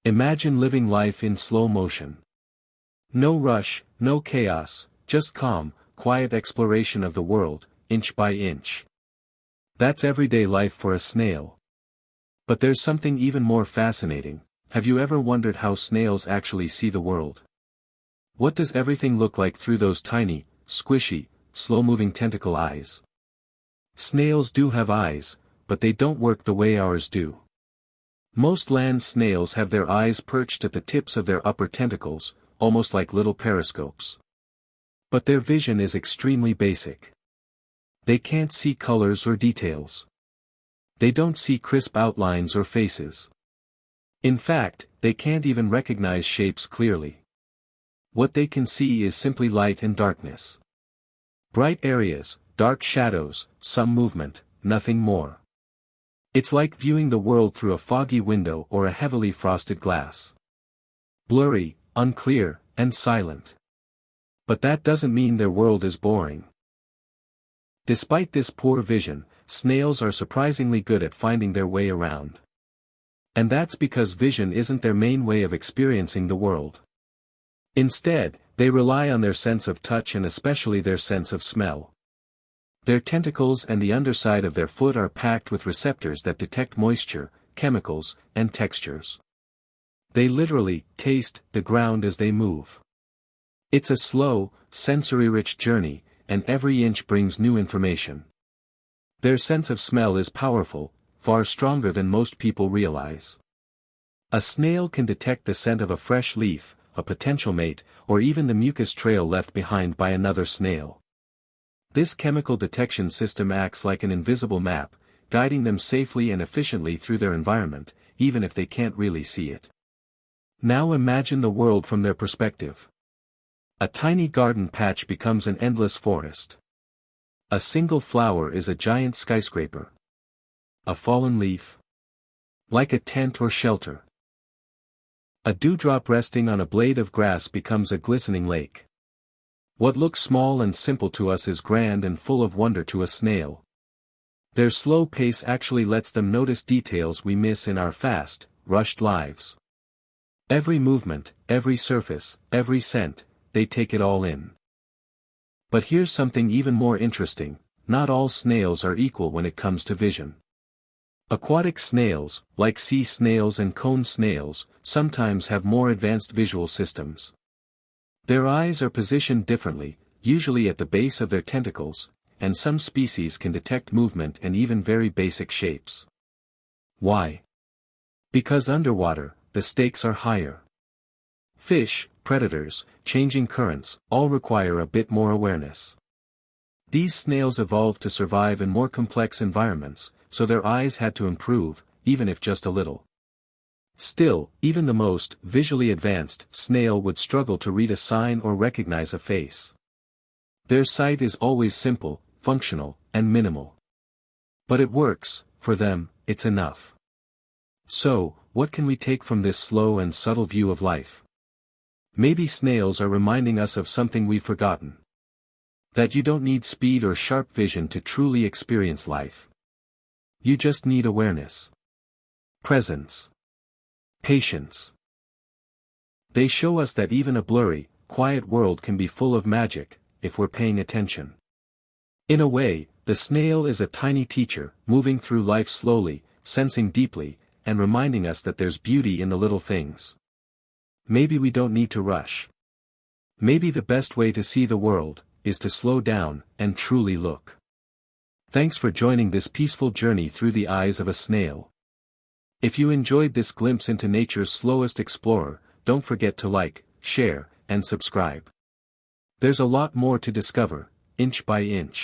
Imagine living life in slow motion. No rush, no chaos, just calm, quiet exploration of the world, inch by inch. That's everyday life for a snail. But there's something even more fascinating. Have you ever wondered how snails actually see the world? What does everything look like through those tiny, squishy, slow-moving tentacle eyes? Snails do have eyes, but they don't work the way ours do. Most land snails have their eyes perched at the tips of their upper tentacles, almost like little periscopes. But their vision is extremely basic. They can't see colors or details. They don't see crisp outlines or faces. In fact, they can't even recognize shapes clearly. What they can see is simply light and darkness. Bright areas, dark shadows, some movement, nothing more. It's like viewing the world through a foggy window or a heavily frosted glass. Blurry, unclear, and silent. But that doesn't mean their world is boring. Despite this poor vision, snails are surprisingly good at finding their way around. And that's because vision isn't their main way of experiencing the world. Instead, they rely on their sense of touch and especially their sense of smell. Their tentacles and the underside of their foot are packed with receptors that detect moisture, chemicals, and textures. They literally taste the ground as they move. It's a slow, sensory-rich journey, and every inch brings new information. Their sense of smell is powerful, far stronger than most people realize. A snail can detect the scent of a fresh leaf, a potential mate, or even the mucus trail left behind by another snail. This chemical detection system acts like an invisible map, guiding them safely and efficiently through their environment, even if they can't really see it. Now imagine the world from their perspective. A tiny garden patch becomes an endless forest. A single flower is a giant skyscraper. A fallen leaf, like a tent or shelter. A dewdrop resting on a blade of grass becomes a glistening lake. What looks small and simple to us is grand and full of wonder to a snail. Their slow pace actually lets them notice details we miss in our fast, rushed lives. Every movement, every surface, every scent, they take it all in. But here's something even more interesting: not all snails are equal when it comes to vision. Aquatic snails, like sea snails and cone snails, sometimes have more advanced visual systems. Their eyes are positioned differently, usually at the base of their tentacles, and some species can detect movement and even very basic shapes. Why? Because underwater, the stakes are higher. Fish, predators, changing currents, all require a bit more awareness. These snails evolved to survive in more complex environments, so their eyes had to improve, even if just a little. Still, even the most visually advanced snail would struggle to read a sign or recognize a face. Their sight is always simple, functional, and minimal. But it works, for them, it's enough. So, what can we take from this slow and subtle view of life? Maybe snails are reminding us of something we've forgotten. That you don't need speed or sharp vision to truly experience life. You just need awareness. Presence. Patience. They show us that even a blurry, quiet world can be full of magic, if we're paying attention. In a way, the snail is a tiny teacher, moving through life slowly, sensing deeply, and reminding us that there's beauty in the little things. Maybe we don't need to rush. Maybe the best way to see the world is to slow down and truly look. Thanks for joining this peaceful journey through the eyes of a snail. If you enjoyed this glimpse into nature's slowest explorer, don't forget to like, share, and subscribe. There's a lot more to discover, inch by inch.